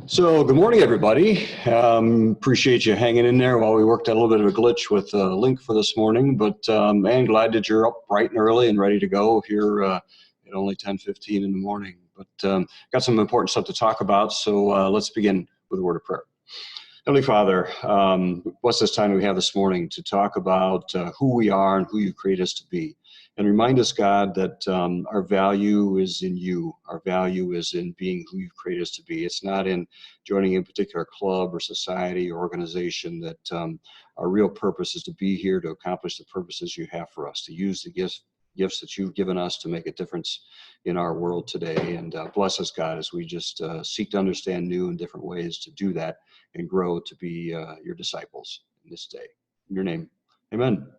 So good morning, everybody. Appreciate you hanging in there while we worked out a little bit of a glitch with the link for this morning. But man, glad that you're up bright and early and ready to go here at only 10:15 in the morning. But got some important stuff to talk about, so let's begin with a word of prayer. Heavenly Father, what's this time we have this morning to talk about who we are and who you create us to be? And remind us, God, that our value is in you. Our value is in being who you've created us to be. It's not in joining a particular club or society or organization. That our real purpose is to be here to accomplish the purposes you have for us, to use the gifts that you've given us to make a difference in our world today. And bless us, God, as we just seek to understand new and different ways to do that and grow to be your disciples in this day. In your name, amen.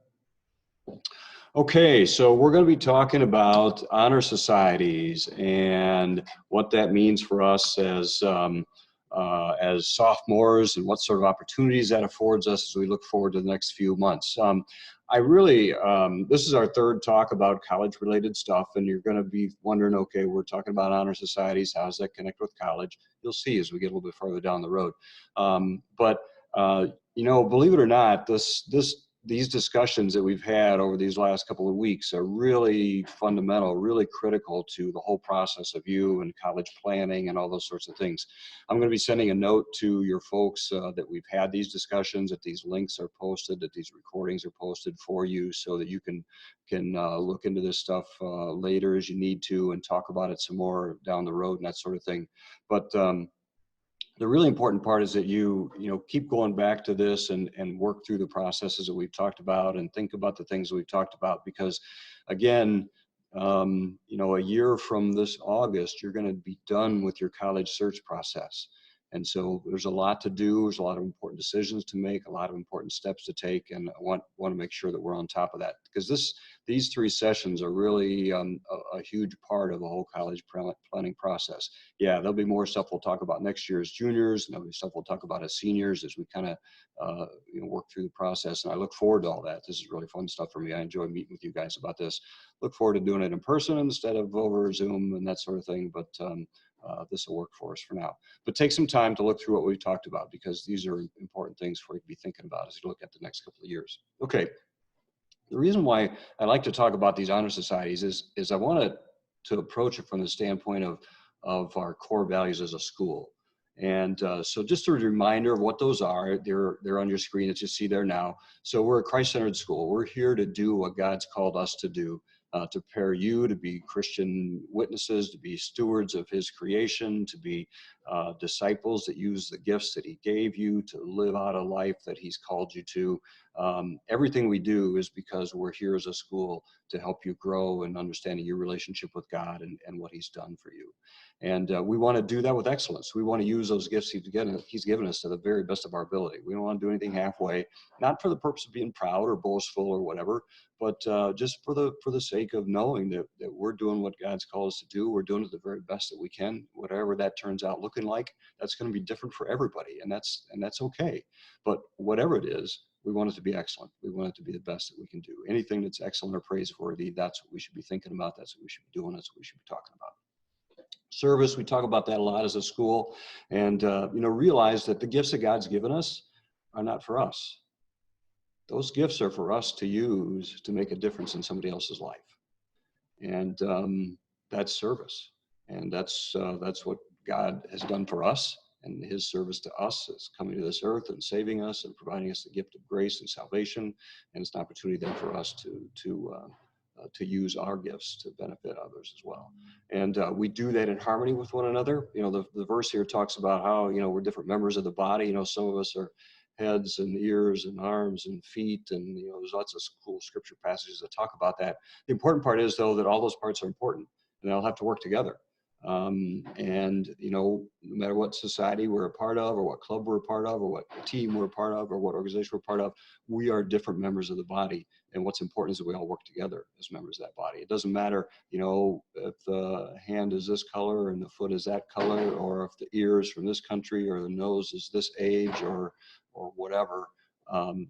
Okay, so we're going to be talking about honor societies and what that means for us as sophomores and what sort of opportunities that affords us as we look forward to the next few months. This is our third talk about college-related stuff, and you're going to be wondering, okay, we're talking about honor societies. How does that connect with college? You'll see as we get a little bit further down the road. Believe it or not, these discussions that we've had over these last couple of weeks are really fundamental, really critical to the whole process of you and college planning and all those sorts of things. I'm going to be sending a note to your folks that we've had these discussions, that these links are posted, that these recordings are posted for you so that you can look into this stuff later as you need to and talk about it some more down the road and that sort of thing. But the really important part is that you keep going back to this and work through the processes that we've talked about and think about the things that we've talked about, because again, a year from this August, you're going to be done with your college search process. And so there's a lot to do. There's a lot of important decisions to make, a lot of important steps to take. And I want to make sure that we're on top of that, because these three sessions are really a huge part of the whole college planning process. Yeah, there'll be more stuff we'll talk about next year as juniors, and there'll be stuff we'll talk about as seniors as we kind of work through the process. And I look forward to all that. This is really fun stuff for me. I enjoy meeting with you guys about this. Look forward to doing it in person instead of over Zoom and that sort of thing. But this will work for us for now. But take some time to look through what we've talked about, because these are important things for you to be thinking about as you look at the next couple of years. Okay. The reason why I like to talk about these honor societies is I want to approach it from the standpoint of our core values as a school. And so just a reminder of what those are, they're on your screen that you see there now. So we're a Christ-centered school. We're here to do what God's called us to do. To prepare you to be Christian witnesses, to be stewards of his creation, to be disciples that use the gifts that he gave you, to live out a life that he's called you to. Everything we do is because we're here as a school to help you grow in understanding your relationship with God and what he's done for you. And we want to do that with excellence. We want to use those gifts he's given us to the very best of our ability. We don't want to do anything halfway, not for the purpose of being proud or boastful or whatever, but just for the sake of knowing that we're doing what God's called us to do. We're doing it the very best that we can. Whatever that turns out looking like, that's going to be different for everybody, and that's okay. But whatever it is, we want it to be excellent. We want it to be the best that we can do. Anything that's excellent or praiseworthy, that's what we should be thinking about. That's what we should be doing. That's what we should be talking about. Service, we talk about that a lot as a school, and realize that the gifts that God's given us are not for us. Those gifts are for us to use to make a difference in somebody else's life. And that's service. And that's what God has done for us. And his service to us is coming to this earth and saving us and providing us the gift of grace and salvation. And it's an opportunity then for us to use our gifts to benefit others as well. And we do that in harmony with one another. The verse here talks about how, we're different members of the body. Some of us are heads and ears and arms and feet, and there's lots of cool scripture passages that talk about that. The important part is, though, that all those parts are important and they'll have to work together. No matter what society we're a part of, or what club we're a part of, or what team we're a part of, or what organization we're a part of, we are different members of the body. And what's important is that we all work together as members of that body. It doesn't matter, if the hand is this color and the foot is that color, or if the ear is from this country, or the nose is this age, or whatever.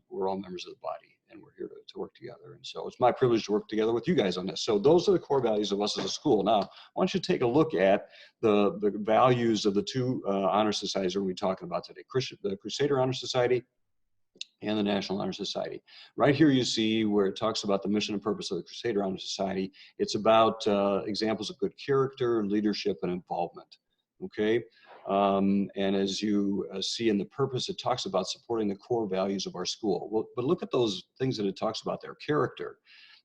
We're all members of the body, and we're here to work together. And so it's my privilege to work together with you guys on this. So those are the core values of us as a school. Now, I want you to take a look at the values of the two honor societies that we're talking about today, the Crusader Honor Society and the National Honor Society. Right here you see where it talks about the mission and purpose of the Crusader Honor Society. It's about examples of good character, leadership, and involvement, okay? And as you see in the purpose, it talks about supporting the core values of our school. Well, but look at those things that it talks about there. Character,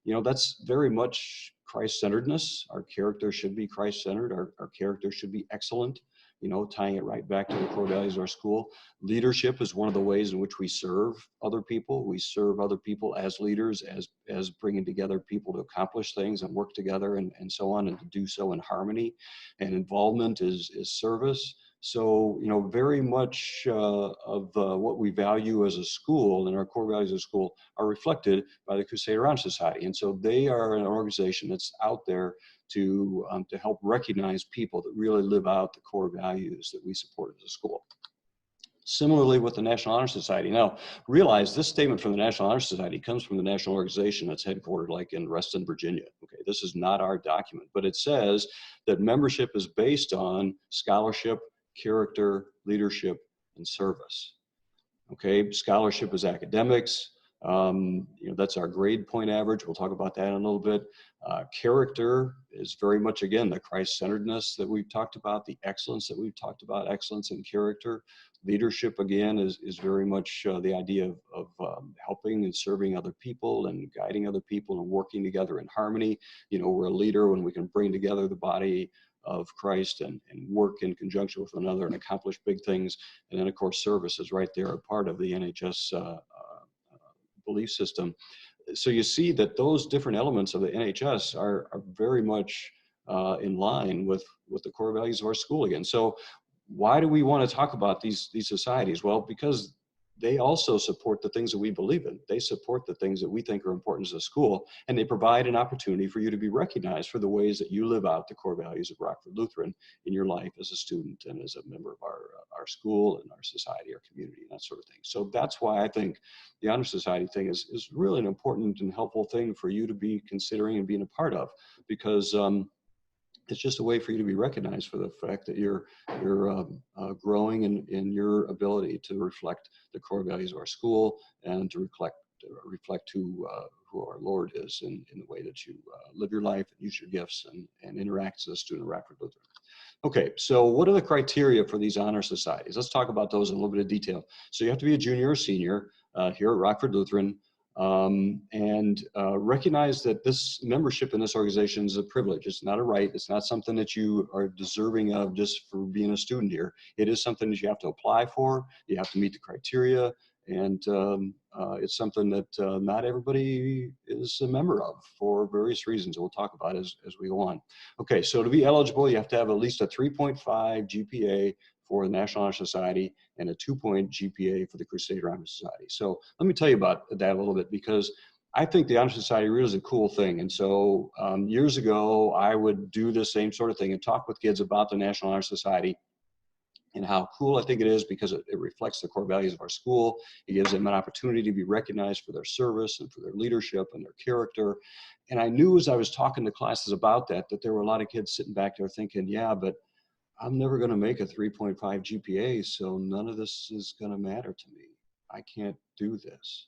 you know, that's very much Christ-centeredness. Our character should be Christ-centered. Our character should be excellent, you know, tying it right back to the core values of our school. Leadership is one of the ways in which we serve other people. We serve other people as leaders, as bringing together people to accomplish things and work together and so on, and to do so in harmony. And involvement is service. So, you know, very much of what we value as a school and our core values of school are reflected by the Crusader Honor Society. And so they are an organization that's out there to help recognize people that really live out the core values that we support as a school. Similarly with the National Honor Society. Now, realize this statement from the National Honor Society comes from the national organization that's headquartered like in Reston, Virginia. Okay, this is not our document, but it says that membership is based on scholarship, character, leadership, and service. Okay, scholarship is academics. You know, that's our grade point average. We'll talk about that in a little bit. Character is very much, again, the Christ-centeredness that we've talked about, the excellence that we've talked about, excellence in character. Leadership, again, is very much the idea of helping and serving other people and guiding other people and working together in harmony. You know, we're a leader when we can bring together the body of Christ and work in conjunction with one another and accomplish big things. And then, of course, service is right there, a part of the NHS belief system. So you see that those different elements of the NHS are very much in line with the core values of our school again. So why do we want to talk about these societies? Well, because they also support the things that we believe in. They support the things that we think are important as a school, and they provide an opportunity for you to be recognized for the ways that you live out the core values of Rockford Lutheran in your life as a student and as a member of our school and our society, our community, and that sort of thing. So that's why I think the Honor Society thing is really an important and helpful thing for you to be considering and being a part of, because it's just a way for you to be recognized for the fact that you're growing in your ability to reflect the core values of our school and to reflect who our Lord is in the way that you live your life and use your gifts and interact as a student of Rockford Lutheran. Okay, so what are the criteria for these honor societies? Let's talk about those in a little bit of detail. So you have to be a junior or senior here at Rockford Lutheran. And recognize that this membership in this organization is a privilege. It's not a right. It's not something that you are deserving of just for being a student here. It is something that you have to apply for. You have to meet the criteria. And it's something that not everybody is a member of for various reasons we'll talk about as we go on. Okay, so to be eligible, you have to have at least a 3.5 GPA for the National Honor Society and a 2-point GPA for the Crusader Honor Society. So let me tell you about that a little bit, because I think the Honor Society really is a cool thing. And so years ago, I would do the same sort of thing and talk with kids about the National Honor Society and how cool I think it is, because it reflects the core values of our school. It gives them an opportunity to be recognized for their service and for their leadership and their character. And I knew as I was talking to classes about that there were a lot of kids sitting back there thinking, yeah, but I'm never going to make a 3.5 GPA, so none of this is going to matter to me. I can't do this.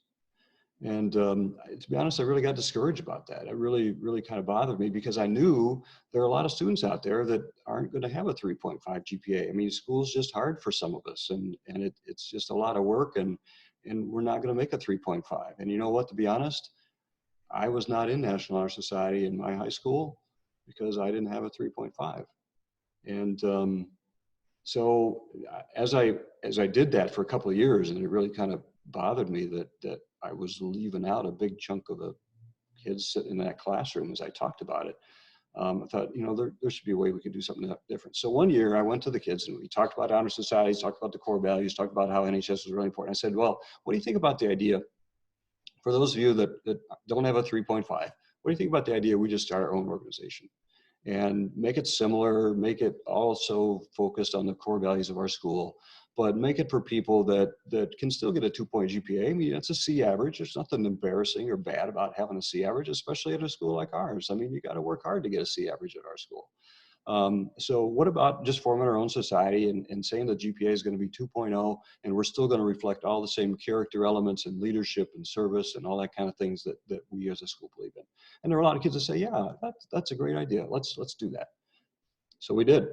And to be honest, I really got discouraged about that. It really kind of bothered me, because I knew there are a lot of students out there that aren't going to have a 3.5 GPA. I mean, school's just hard for some of us, and it's just a lot of work, and we're not going to make a 3.5. And you know what, to be honest, I was not in National Honor Society in my high school because I didn't have a 3.5. And so as I did that for a couple of years, and it really kind of bothered me that I was leaving out a big chunk of the kids sitting in that classroom as I talked about it. I thought, you know, there should be a way we could do something different. So one year I went to the kids and we talked about honor societies, talked about the core values, talked about how NHS was really important. I said, well, what do you think about the idea, for those of you that don't have a 3.5, what do you think about the idea we just start our own organization and make it similar, make it also focused on the core values of our school, but make it for people that can still get a 2-point GPA. I mean, it's a C average. There's nothing embarrassing or bad about having a C average, especially at a school like ours. I mean, you got to work hard to get a C average at our school. So what about just forming our own society and saying the GPA is going to be 2.0, and we're still going to reflect all the same character elements and leadership and service and all that kind of things that we as a school believe in. And there are a lot of kids that say, yeah, that's a great idea. Let's do that. So we did.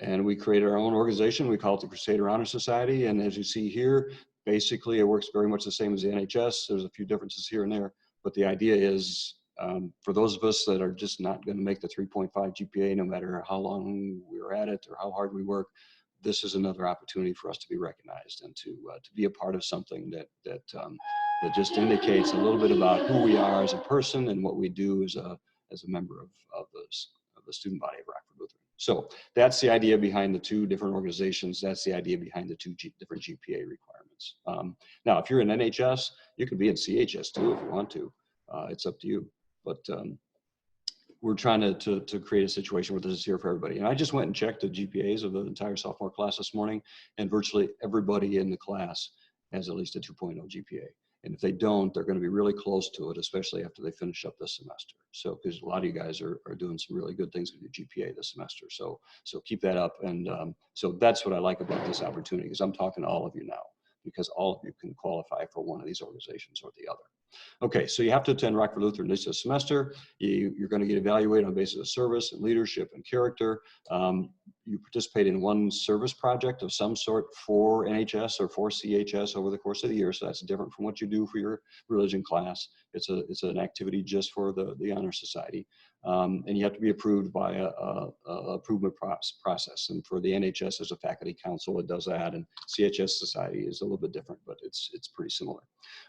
And we created our own organization. We call it the Crusader Honor Society. And as you see here, basically it works very much the same as the NHS. There's a few differences here and there, but the idea is for those of us that are just not going to make the 3.5 GPA, no matter how long we're at it or how hard we work, this is another opportunity for us to be recognized and to be a part of something that just indicates a little bit about who we are as a person and what we do as a member of the student body of Rockford Lutheran. So that's the idea behind the two different organizations. That's the idea behind the two different GPA requirements. Now, if you're in NHS, you can be in CHS too if you want to. It's up to you. But we're trying to create a situation where this is here for everybody. And I just went and checked the GPAs of the entire sophomore class this morning, and virtually everybody in the class has at least a 2.0 GPA. And if they don't, they're going to be really close to it, especially after they finish up this semester. So, because a lot of you guys are doing some really good things with your GPA this semester. So keep that up. And so that's what I like about this opportunity, is I'm talking to all of you now, because all of you can qualify for one of these organizations or the other. Okay, so you have to attend Rockford Lutheran this semester. You're going to get evaluated on the basis of service and leadership and character. You participate in one service project of some sort for NHS or for CHS over the course of the year. So that's different from what you do for your religion class. It's an activity just for the Honor Society. And you have to be approved by a approval process. And for the NHS, there's a faculty council that does that, and CHS Society is a little bit different, but it's pretty similar.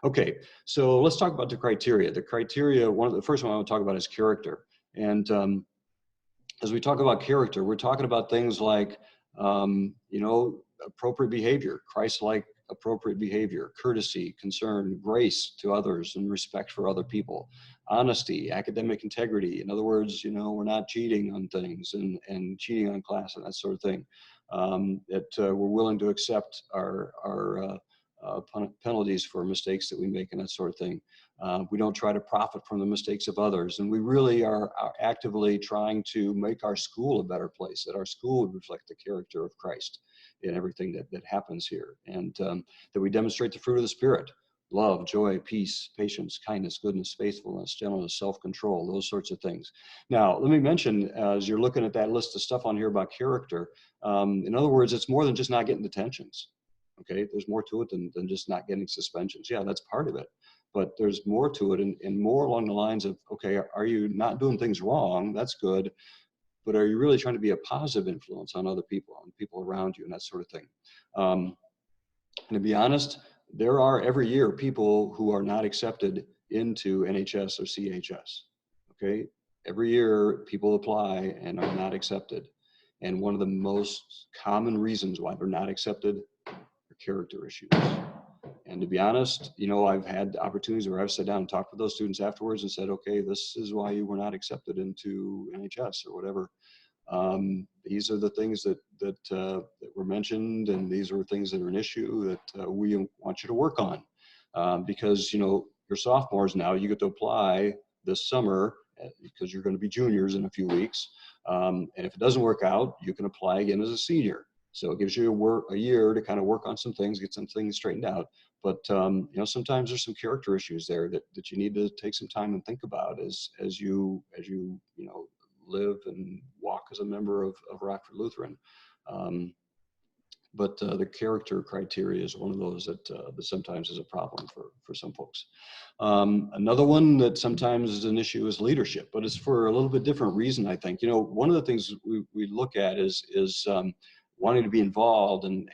Okay, so let's talk about the criteria. The criteria, the first one I want to talk about is character. And as we talk about character, we're talking about things like, appropriate behavior, Christ-like appropriate behavior, courtesy, concern, grace to others, and respect for other people, honesty, academic integrity. In other words, we're not cheating on things and cheating on class and that sort of thing. That we're willing to accept our penalties for mistakes that we make and that sort of thing. We don't try to profit from the mistakes of others. And we really are actively trying to make our school a better place, that our school would reflect the character of Christ in everything that happens here. And that we demonstrate the fruit of the Spirit: love, joy, peace, patience, kindness, goodness, faithfulness, gentleness, self-control, those sorts of things. Now, let me mention, as you're looking at that list of stuff on here about character, in other words, it's more than just not getting detentions. Okay, there's more to it than just not getting suspensions. Yeah, that's part of it, but there's more to it, and more along the lines of, okay, are you not doing things wrong? That's good, but are you really trying to be a positive influence on other people, on people around you, and that sort of thing? And to be honest, there are every year people who are not accepted into NHS or CHS. Okay, every year people apply and are not accepted, and one of the most common reasons why they're not accepted character issues. And to be honest, I've had opportunities where I've sat down and talked with those students afterwards and said, okay, this is why you were not accepted into NHS or whatever. These are the things that were mentioned, and these are things that are an issue that we want you to work on. Because, you're sophomores now, you get to apply this summer because you're going to be juniors in a few weeks. And if it doesn't work out, you can apply again as a senior. So it gives you a year to kind of work on some things, get some things straightened out. But sometimes there's some character issues there that you need to take some time and think about as you live and walk as a member of Rockford Lutheran. But the character criteria is one of those that sometimes is a problem for some folks. Another one that sometimes is an issue is leadership, but it's for a little bit different reason, I think. One of the things we look at is wanting to be involved and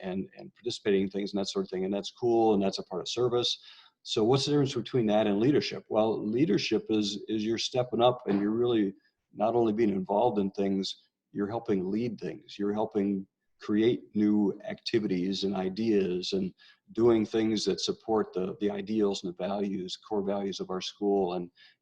participating in things and that sort of thing, and that's cool, and that's a part of service. So what's the difference between that and leadership? Well, leadership is you're stepping up and you're really not only being involved in things, you're helping lead things. You're helping create new activities and ideas and doing things that support the ideals and the values, core values of our school.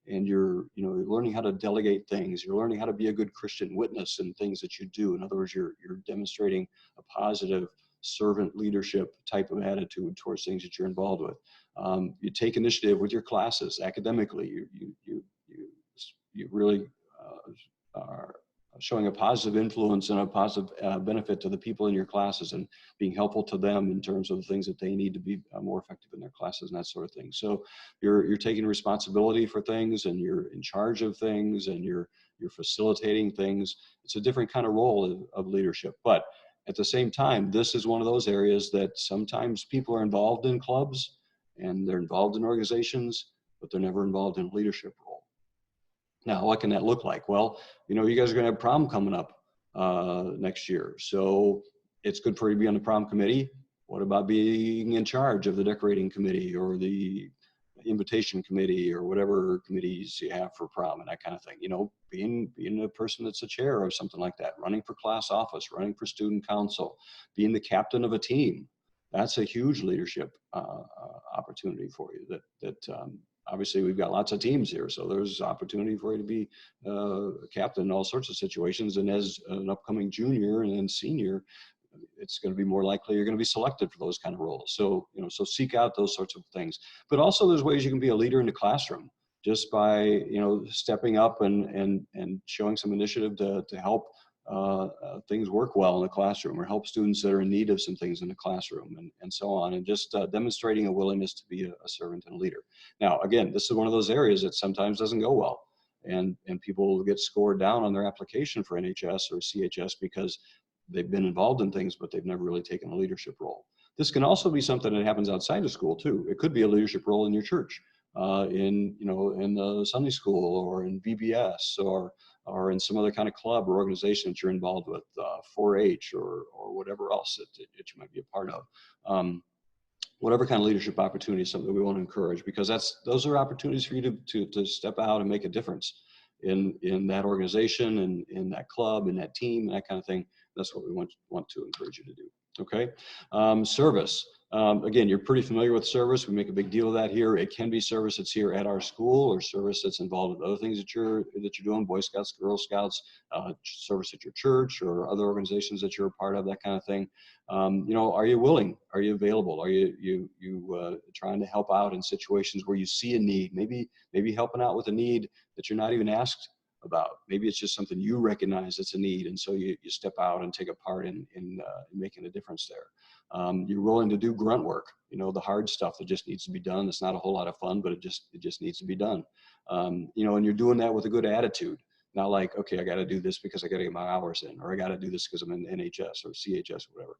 And you're learning how to delegate things. You're learning how to be a good Christian witness in things that you do. In other words, you're demonstrating a positive servant leadership type of attitude towards things that you're involved with. You take initiative with your classes academically. You really are showing a positive influence and a positive benefit to the people in your classes, and being helpful to them in terms of the things that they need to be more effective in their classes and that sort of thing. So you're taking responsibility for things, and you're in charge of things, and you're facilitating things. It's a different kind of role of leadership. But at the same time, this is one of those areas that sometimes people are involved in clubs and they're involved in organizations, but they're never involved in a leadership role. Now, what can that look like? Well, you guys are going to have prom coming up next year. So it's good for you to be on the prom committee. What about being in charge of the decorating committee or the invitation committee or whatever committees you have for prom and that kind of thing? Being a person that's a chair or something like that, running for class office, running for student council, being the captain of a team. That's a huge leadership opportunity for you obviously we've got lots of teams here, so there's opportunity for you to be a captain in all sorts of situations. And as an upcoming junior and then senior, it's going to be more likely you're going to be selected for those kind of roles. So, so seek out those sorts of things. But also there's ways you can be a leader in the classroom just by, stepping up and showing some initiative to help things work well in the classroom, or help students that are in need of some things in the classroom, and so on, and just demonstrating a willingness to be a servant and a leader. Now, again, this is one of those areas that sometimes doesn't go well, and people get scored down on their application for NHS or CHS because they've been involved in things, but they've never really taken a leadership role. This can also be something that happens outside of school too. It could be a leadership role in your church, in the Sunday school, or in VBS, or in some other kind of club or organization that you're involved with, 4-H or whatever else that you might be a part of. Whatever kind of leadership opportunity is something that we want to encourage, because those are opportunities for you to step out and make a difference in that organization and in that club and that team and that kind of thing. That's what we want to encourage you to do. Okay. Service. Again, you're pretty familiar with service. We make a big deal of that here. It can be service that's here at our school, or service that's involved with other things that you're doing, Boy Scouts, Girl Scouts, service at your church or other organizations that you're a part of, that kind of thing. Are you willing? Are you available? Are you trying to help out in situations where you see a need? Maybe helping out with a need that you're not even asked about. Maybe it's just something you recognize it's a need, and so you step out and take a part in making a difference there. You're willing to do grunt work, the hard stuff that just needs to be done. It's not a whole lot of fun, but it just needs to be done. And you're doing that with a good attitude. Not like, okay, I got to do this because I got to get my hours in, or I got to do this because I'm in NHS or CHS or whatever.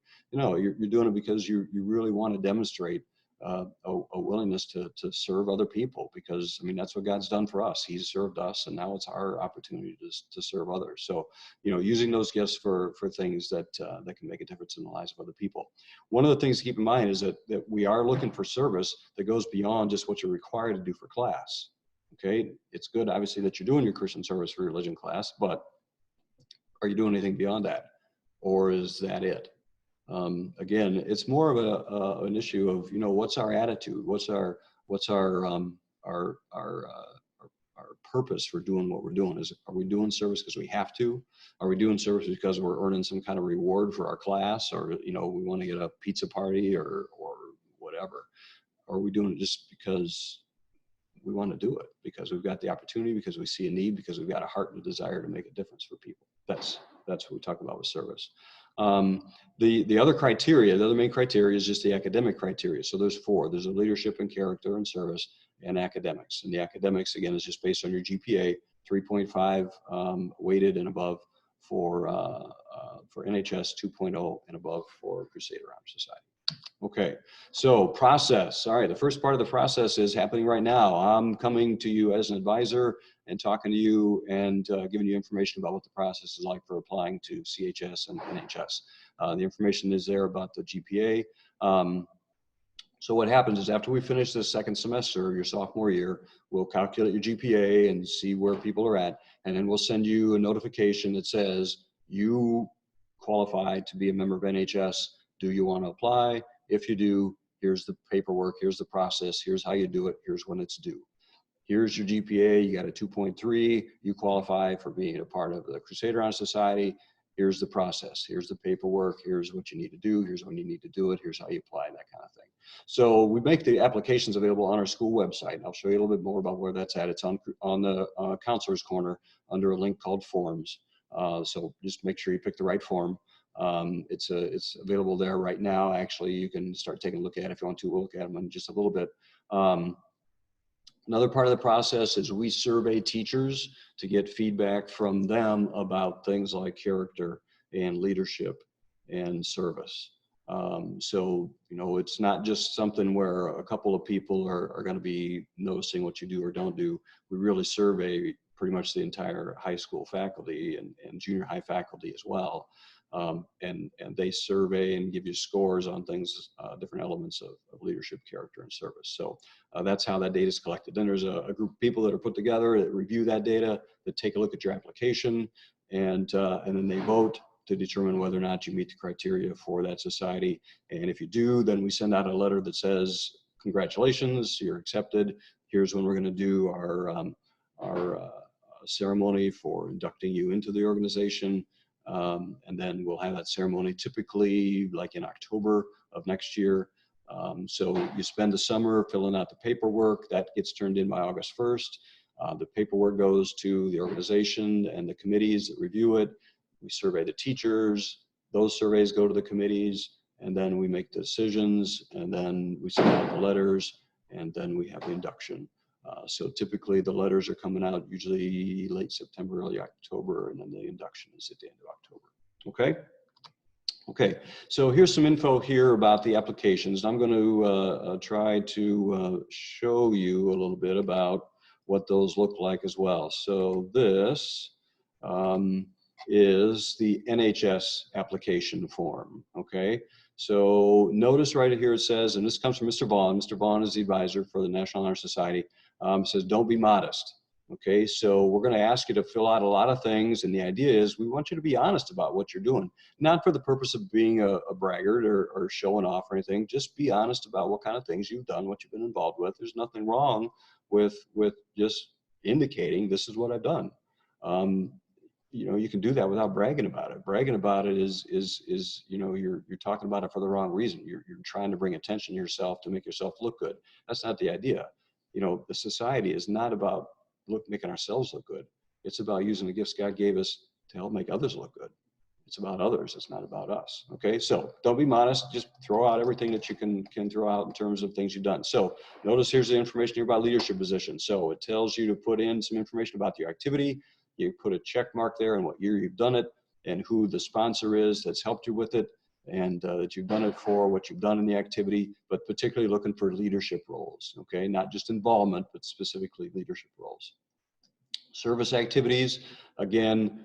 You're doing it because you really want to demonstrate a willingness to serve other people, because that's what God's done for us. He's served us, and now it's our opportunity to serve others. So using those gifts for things that can make a difference in the lives of other people. One of the things to keep in mind is that we are looking for service that goes beyond just what you're required to do for class. Okay, it's good obviously that you're doing your Christian service for religion class, but are you doing anything beyond that, or is that it? Again, it's more of an issue of what's our attitude, what's our purpose for doing what we're doing. Are we doing service because we have to? Are we doing service because we're earning some kind of reward for our class, or we want to get a pizza party or whatever? Or are we doing it just because we want to do it, because we've got the opportunity, because we see a need, because we've got a heart and a desire to make a difference for people? That's what we talk about with service. The other criteria, the other main criteria is just the academic criteria. So there's 4. There's a leadership and character and service, and academics. And the academics, again, is just based on your GPA, 3.5 weighted and above for NHS, 2.0 and above for Crusader Honor Society. Okay, so process. All right, the first part of the process is happening right now. I'm coming to you as an advisor and talking to you and giving you information about what the process is like for applying to CHS and NHS. The information is there about the GPA. So what happens is after we finish this second semester, your sophomore year, we'll calculate your GPA and see where people are at, and then we'll send you a notification that says you qualify to be a member of NHS. Do you want to apply? If you do, here's the paperwork, here's the process, here's how you do it, here's when it's due. Here's your GPA, you got a 2.3, you qualify for being a part of the Crusader Honor Society. Here's the process. Here's the paperwork. Here's what you need to do. Here's when you need to do it. Here's how you apply, that kind of thing. So we make the applications available on our school website. I'll show you a little bit more about where that's at. It's on the counselor's corner under a link called Forms. So just make sure you pick the right form. It's available there right now. Actually, you can start taking a look at it if you want to. We'll look at them in just a little bit. Another part of the process is we survey teachers to get feedback from them about things like character and leadership and service. So, you know, it's not just something where a couple of people are going to be noticing what you do or don't do. We really survey pretty much the entire high school faculty and junior high faculty as well. And they survey and give you scores on things, different elements of leadership, character, and service. So that's how that data is collected. Then there's a group of people that are put together that review that data, that take a look at your application, and then they vote to determine whether or not you meet the criteria for that society. And if you do, then we send out a letter that says, congratulations, you're accepted. Here's when we're going to do our ceremony for inducting you into the organization. And then we'll have that ceremony typically like in October of next year. So you spend the summer filling out the paperwork. That gets turned in by August 1st. The paperwork goes to the organization and the committees that review it. We survey the teachers. Those surveys go to the committees, and then we make the decisions, and then we send out the letters, and then we have the induction. So typically the letters are coming out usually late September, early October, and then the induction is at the end of October. Okay? Okay, so here's some info here about the applications. I'm going to try to show you a little bit about what those look like as well. So this is the NHS application form, okay? So notice right here it says, and this comes from Mr. Vaughn. Mr. Vaughn is the advisor for the National Honor Society. It says, don't be modest. Okay, so we're going to ask you to fill out a lot of things, and the idea is we want you to be honest about what you're doing, not for the purpose of being a braggart or showing off or anything. Just be honest about what kind of things you've done, what you've been involved with. There's nothing wrong with just indicating this is what I've done. You know, you can do that without bragging about it. Bragging about it is you know, you're talking about it for the wrong reason. You're trying to bring attention to yourself to make yourself look good. That's not the idea. You know, the society is not about making ourselves look good. It's about using the gifts God gave us to help make others look good. It's about others. It's not about us. Okay, so don't be modest. Just throw out everything that you can throw out in terms of things you've done. So notice here's the information here about leadership position. So it tells you to put in some information about your activity. You put a check mark there and what year you've done it and who the sponsor is that's helped you with it, and that you've done it for, what you've done in the activity, but particularly looking for leadership roles, okay? Not just involvement, but specifically leadership roles. Service activities, again,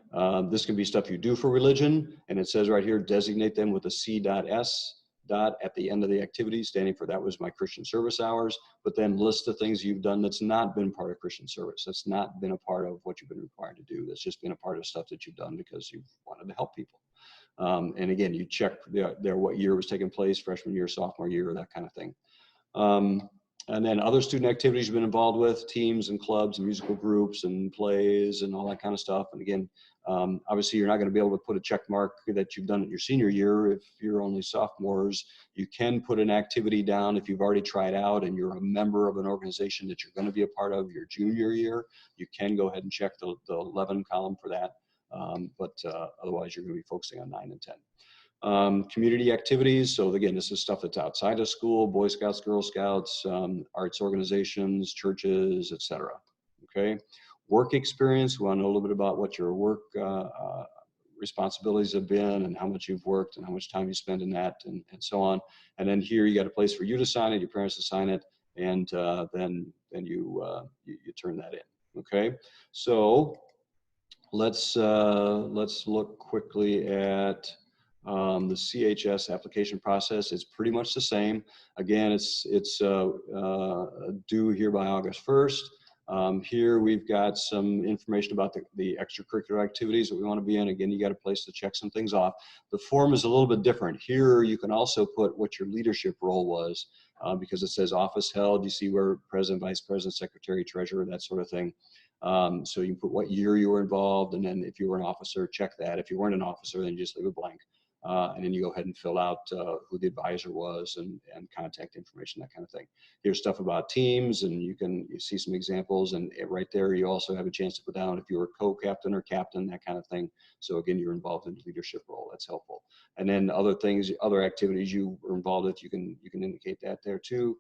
this can be stuff you do for religion, and it says right here, designate them with a C.S. at the end of the activity, standing for that was my Christian service hours, but then list the things you've done that's not been part of Christian service. That's not been a part of what you've been required to do. That's just been a part of stuff that you've done because you've wanted to help people. And again, you check there what year was taking place, freshman year, sophomore year, that kind of thing. And then other student activities you've been involved with, teams and clubs and musical groups and plays and all that kind of stuff. And again, obviously you're not going to be able to put a check mark that you've done at your senior year if you're only sophomores. You can put an activity down if you've already tried out and you're a member of an organization that you're going to be a part of your junior year. You can go ahead and check the 11 column for that. But otherwise you're going to be focusing on 9 and 10. Community activities. So again, this is stuff that's outside of school, Boy Scouts, Girl Scouts, arts organizations, churches, etc. Okay. Work experience. We want to know a little bit about what your work responsibilities have been and how much you've worked and how much time you spend in that and so on. And then here you got a place for you to sign it, your parents to sign it, and then you turn that in. Okay. So let's look quickly at the CHS application process. Is pretty much the same. Again, it's due here by August 1st. Here we've got some information about the extracurricular activities that we want to be in. Again, you got a place to check some things off. The form is a little bit different. Here you can also put what your leadership role was because it says office held. You see where president, vice president, secretary, treasurer, that sort of thing. So you can put what year you were involved, and then if you were an officer, check that. If you weren't an officer, then you just leave it blank. And then you go ahead and fill out who the advisor was and contact information, that kind of thing. Here's stuff about teams, and you see some examples, and right there you also have a chance to put down if you were co-captain or captain, that kind of thing. So again, you're involved in a leadership role. That's helpful. And then other things, other activities you were involved with, you can indicate that there too.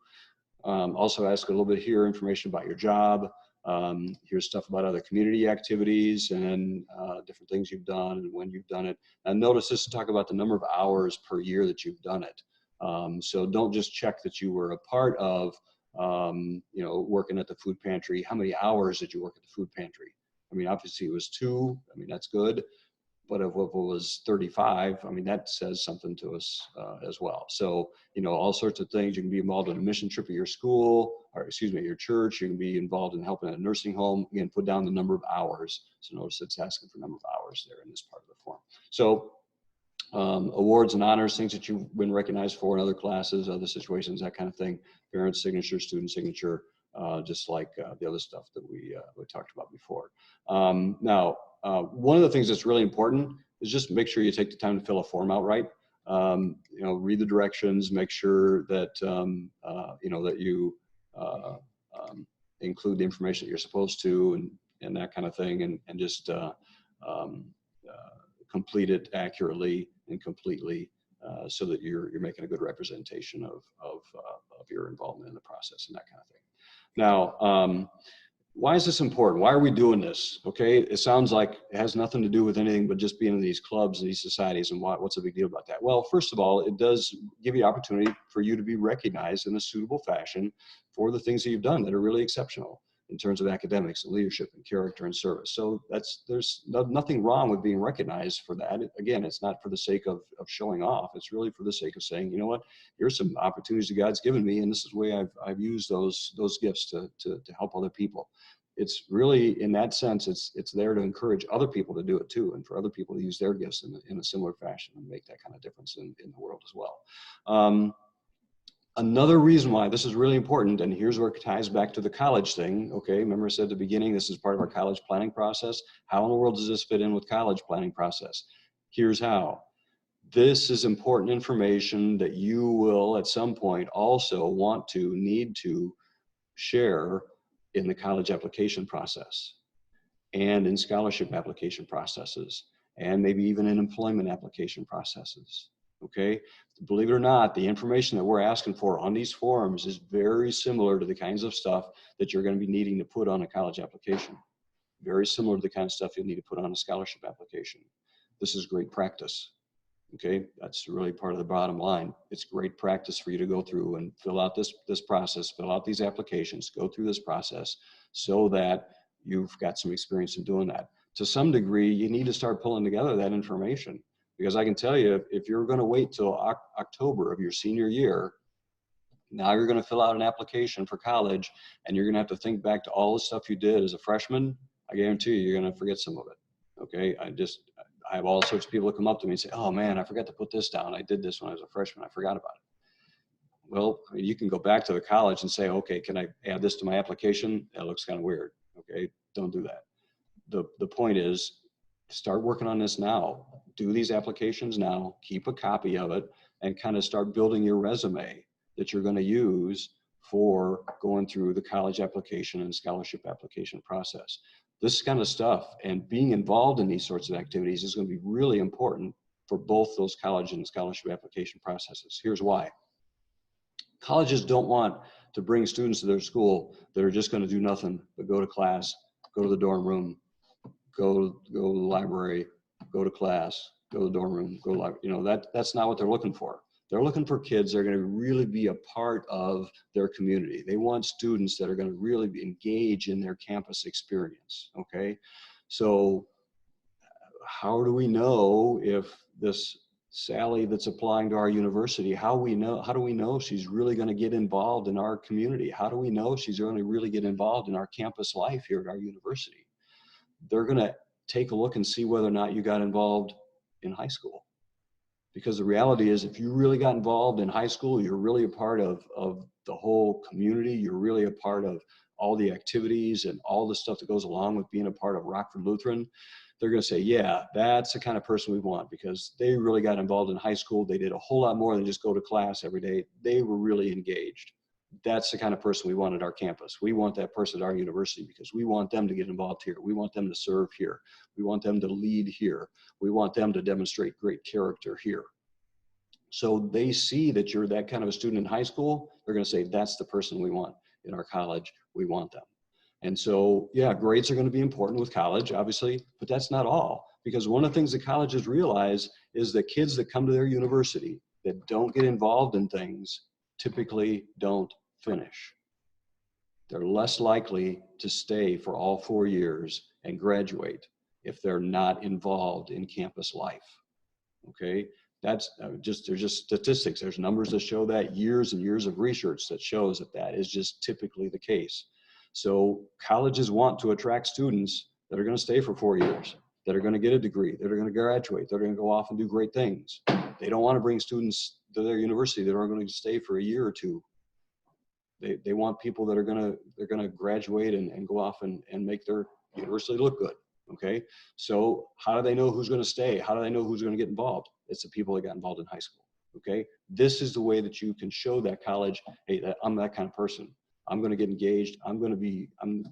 Also ask a little bit here information about your job. Here's stuff about other community activities and different things you've done and when you've done it. And notice this talk about the number of hours per year that you've done it. So don't just check that you were a part of, working at the food pantry. How many hours did you work at the food pantry? I mean, obviously it was 2. I mean, that's good. But if it was 35, I mean, that says something to us as well. So, all sorts of things. You can be involved in a mission trip at your school, or excuse me, your church. You can be involved in helping at a nursing home. Again, put down the number of hours. So notice it's asking for number of hours there in this part of the form. So awards and honors, things that you've been recognized for in other classes, other situations, that kind of thing. Parent signature, student signature, just like the other stuff that we talked about before. Now, one of the things that's really important is just make sure you take the time to fill a form out right. Read the directions, make sure that, that you include the information that you're supposed to and that kind of thing, and just complete it accurately and completely so that you're making a good representation of your involvement in the process and that kind of thing. Now, why is this important? Why are we doing this? Okay, it sounds like it has nothing to do with anything but just being in these clubs and these societies, and what's the big deal about that? Well, first of all, it does give you the opportunity for you to be recognized in a suitable fashion for the things that you've done that are really exceptional in terms of academics and leadership and character and service. So there's nothing wrong with being recognized for that. Again, it's not for the sake of showing off. It's really for the sake of saying, you know what, here's some opportunities that God's given me, and this is the way I've used those gifts to help other people. It's really, in that sense, it's there to encourage other people to do it too, and for other people to use their gifts in a similar fashion and make that kind of difference in the world as well. Another reason why this is really important, and here's where it ties back to the college thing, okay? Remember I said at the beginning, this is part of our college planning process. How in the world does this fit in with college planning process? Here's how. This is important information that you will at some point also need to share in the college application process and in scholarship application processes and maybe even in employment application processes. Okay, believe it or not, the information that we're asking for on these forms is very similar to the kinds of stuff that you're going to be needing to put on a college application. Very similar to the kind of stuff you'll need to put on a scholarship application. This is great practice. Okay, that's really part of the bottom line. It's great practice for you to go through and fill out this process, fill out these applications, go through this process so that you've got some experience in doing that. To some degree, you need to start pulling together that information. Because I can tell you, if you're going to wait till October of your senior year, now you're going to fill out an application for college, and you're going to have to think back to all the stuff you did as a freshman. I guarantee you're going to forget some of it. Okay, I have all sorts of people that come up to me and say, "Oh man, I forgot to put this down. I did this when I was a freshman. I forgot about it." Well, I mean, you can go back to the college and say, "Okay, can I add this to my application?" That looks kind of weird. Okay, don't do that. The point is, start working on this now. Do these applications now, keep a copy of it, and kind of start building your resume that you're going to use for going through the college application and scholarship application process. This kind of stuff and being involved in these sorts of activities is going to be really important for both those college and scholarship application processes. Here's why. Colleges don't want to bring students to their school that are just going to do nothing but go to class, go to the dorm room, go to the library, go to class, go to the dorm room, go to library. You know, that's not what they're looking for. They're looking for kids that are going to really be a part of their community. They want students that are going to really engage in their campus experience, okay? So how do we know if this Sally that's applying to our university, how do we know she's really going to get involved in our community? How do we know she's going to really get involved in our campus life here at our university? They're going to take a look and see whether or not you got involved in high school. Because the reality is, if you really got involved in high school, you're really a part of the whole community. You're really a part of all the activities and all the stuff that goes along with being a part of Rockford Lutheran, they're going to say, yeah, that's the kind of person we want, because they really got involved in high school. They did a whole lot more than just go to class every day. They were really engaged. That's the kind of person we want at our campus. We want that person at our university because we want them to get involved here. We want them to serve here. We want them to lead here. We want them to demonstrate great character here. So they see that you're that kind of a student in high school, they're going to say, that's the person we want in our college. We want them. And so, yeah, grades are going to be important with college, obviously, but that's not all. Because one of the things that colleges realize is that kids that come to their university that don't get involved in things typically don't finish. They're less likely to stay for all 4 years and graduate if they're not involved in campus life. Okay, that's there's just statistics. There's numbers that show that, years and years of research that shows that that is just typically the case. So colleges want to attract students that are going to stay for 4 years, that are going to get a degree, that are going to graduate, that are going to go off and do great things. They don't want to bring students to their university that are going to stay for a year or two. They want people that are going to graduate and go off and make their university look good. Okay, so how do they know who's going to stay? How do they know who's going to get involved? It's the people that got involved in high school. Okay, this is the way that you can show that college, hey, that I'm that kind of person. I'm going to get engaged. I'm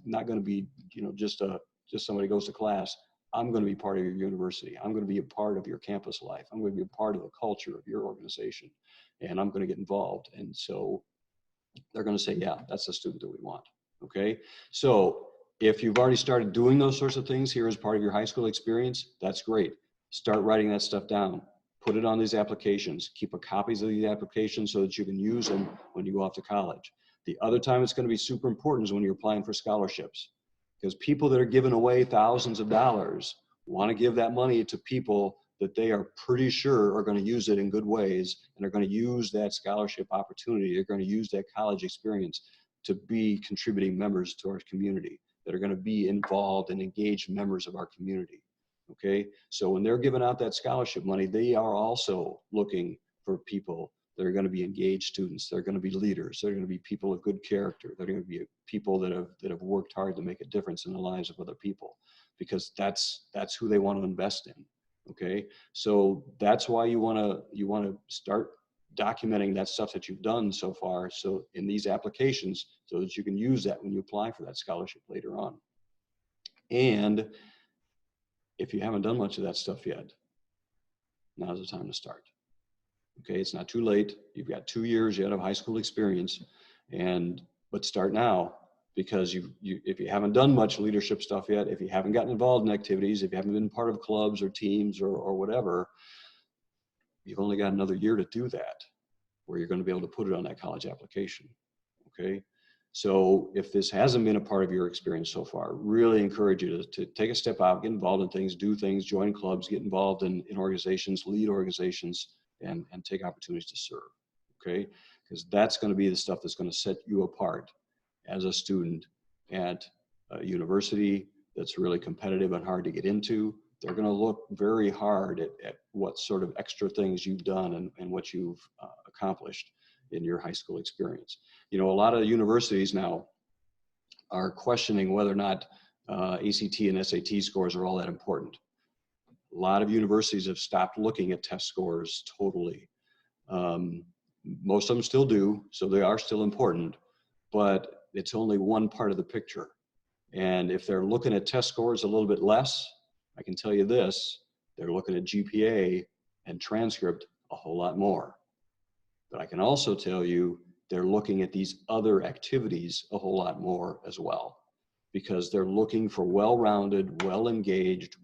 not going to be, just somebody who goes to class. I'm going to be part of your university. I'm going to be a part of your campus life. I'm going to be a part of the culture of your organization, and I'm going to get involved. And so they're going to say, yeah, that's the student that we want. Okay, so if you've already started doing those sorts of things here as part of your high school experience, that's great. Start writing that stuff down. Put it on these applications. Keep copies of these applications so that you can use them when you go off to college. The other time it's going to be super important is when you're applying for scholarships, because people that are giving away thousands of dollars want to give that money to people that they are pretty sure are going to use it in good ways and are going to use that scholarship opportunity. They're going to use that college experience to be contributing members to our community, that are going to be involved and engaged members of our community. Okay, so when they're giving out that scholarship money, they are also looking for people that are going to be engaged students. They're going to be leaders. They're going to be people of good character. They're going to be people that have worked hard to make a difference in the lives of other people, because that's who they want to invest in. Okay, so that's why you want to start documenting that stuff that you've done so far, so in these applications, so that you can use that when you apply for that scholarship later on. And if you haven't done much of that stuff yet, now's the time to start. Okay, it's not too late. You've got 2 years yet of high school experience, but start now, because if you haven't done much leadership stuff yet, if you haven't gotten involved in activities, if you haven't been part of clubs or teams or whatever, you've only got another year to do that, where you're going to be able to put it on that college application. Okay, so if this hasn't been a part of your experience so far, really encourage you to take a step out, get involved in things, do things, join clubs, get involved in organizations, lead organizations, and take opportunities to serve. Okay, because that's going to be the stuff that's going to set you apart as a student at a university that's really competitive and hard to get into. They're going to look very hard at what sort of extra things you've done and what you've accomplished in your high school experience. A lot of universities now are questioning whether or not ACT and SAT scores are all that important. A lot of universities have stopped looking at test scores totally. Most of them still do, so they are still important, but it's only one part of the picture. And if they're looking at test scores a little bit less, I can tell you this, they're looking at GPA and transcript a whole lot more. But I can also tell you they're looking at these other activities a whole lot more as well, because they're looking for well-rounded, well-engaged,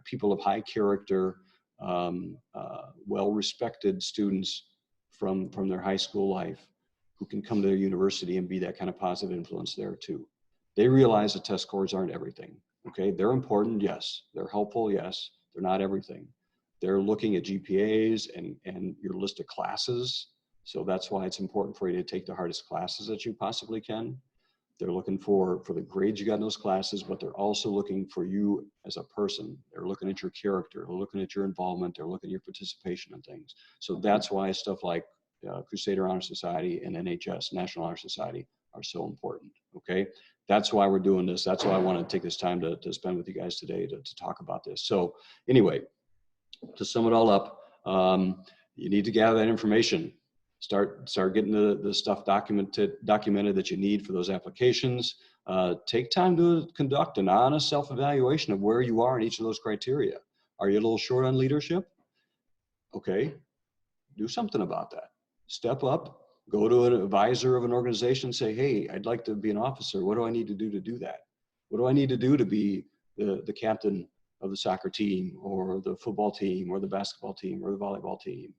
people of high character, well-respected students from their high school life who can come to their university and be that kind of positive influence there too. They realize that test scores aren't everything. Okay, they're important, yes. They're helpful, yes. They're not everything. They're looking at GPAs and your list of classes. So that's why it's important for you to take the hardest classes that you possibly can. They're looking for the grades you got in those classes, but they're also looking for you as a person. They're looking at your character, they're looking at your involvement, they're looking at your participation in things. So that's why stuff like Crusader Honor Society and NHS, National Honor Society, are so important, okay? That's why we're doing this. That's why I want to take this time to spend with you guys today to talk about this. So anyway, to sum it all up, you need to gather that information. Start getting the stuff documented that you need for those applications. Take time to conduct an honest self-evaluation of where you are in each of those criteria. Are you a little short on leadership? Okay, do something about that. Step up, go to an advisor of an organization, say, hey, I'd like to be an officer. What do I need to do that? What do I need to do to be the captain of the soccer team or the football team or the basketball team or the volleyball team?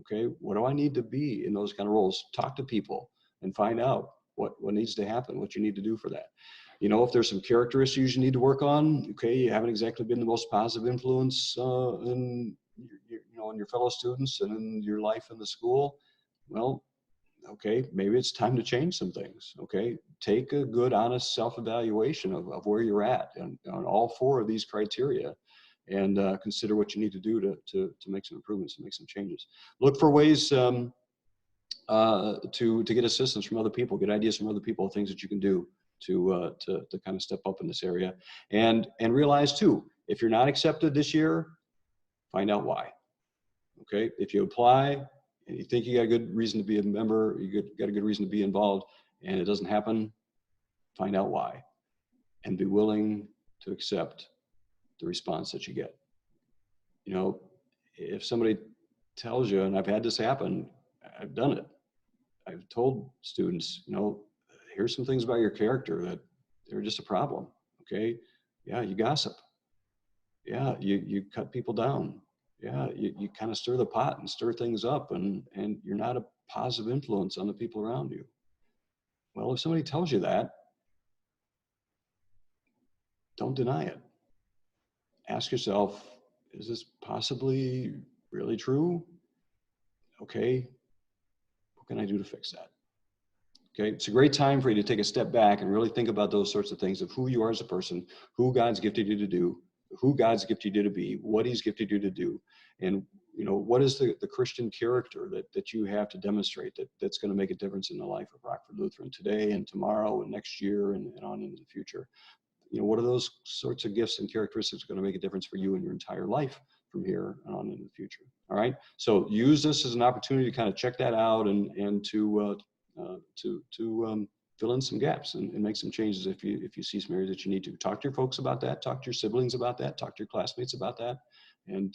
Okay, what do I need to be in those kind of roles? Talk to people and find out what needs to happen, what you need to do for that. You know, if there's some character issues you need to work on, okay, you haven't exactly been the most positive influence in your fellow students and in your life in the school, well, okay, maybe it's time to change some things, okay? Take a good, honest self-evaluation of where you're at on all 4 of these criteria and consider what you need to do to make some improvements and make some changes. Look for ways to get assistance from other people, get ideas from other people, things that you can do to kind of step up in this area. And realize too, if you're not accepted this year, find out why. Okay, if you apply and you think you got a good reason to be a member, you got a good reason to be involved, and it doesn't happen, find out why, and be willing to accept the response that you get. You know, if somebody tells you, and I've had this happen, I've done it. I've told students, you know, here's some things about your character that they're just a problem. Okay, yeah, you gossip. Yeah, you cut people down. Yeah, you kind of stir the pot and stir things up, and you're not a positive influence on the people around you. Well, if somebody tells you that, don't deny it. Ask yourself, is this possibly really true? Okay, what can I do to fix that? Okay, it's a great time for you to take a step back and really think about those sorts of things of who you are as a person, who God's gifted you to do, who God's gifted you to be, what He's gifted you to do, and you know, what is the Christian character that you have to demonstrate that's going to make a difference in the life of Rockford Lutheran today and tomorrow and next year and on into the future. You know, what are those sorts of gifts and characteristics going to make a difference for you in your entire life from here on into the future? All right, so use this as an opportunity to kind of check that out and to fill in some gaps and make some changes if you see some areas that you need to. Talk to your folks about that, talk to your siblings about that, talk to your classmates about that, and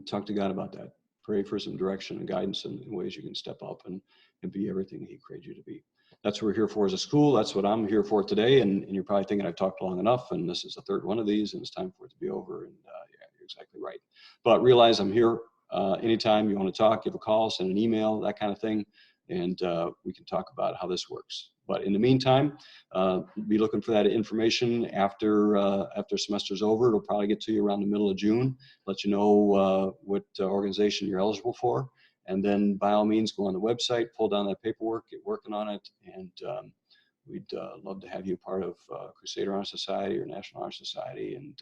talk to God about that. Pray for some direction and guidance in ways you can step up and be everything He created you to be. That's what we're here for as a school. That's what I'm here for today. And you're probably thinking I've talked long enough, and this is the 3rd one of these, and it's time for it to be over. And yeah, you're exactly right. But realize I'm here anytime you want to talk, give a call, send an email, that kind of thing, and we can talk about how this works. But in the meantime, be looking for that information after semester's over. It'll probably get to you around the middle of June, let you know what organization you're eligible for. And then by all means, go on the website, pull down that paperwork, get working on it. And we'd love to have you part of Crusader Honor Society or National Honor Society, and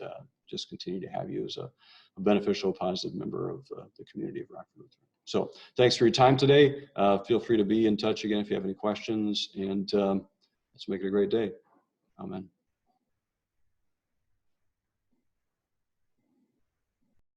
just continue to have you as a beneficial, positive member of the community of Rockford Lutheran. So thanks for your time today. Feel free to be in touch again if you have any questions, and let's make it a great day. Amen.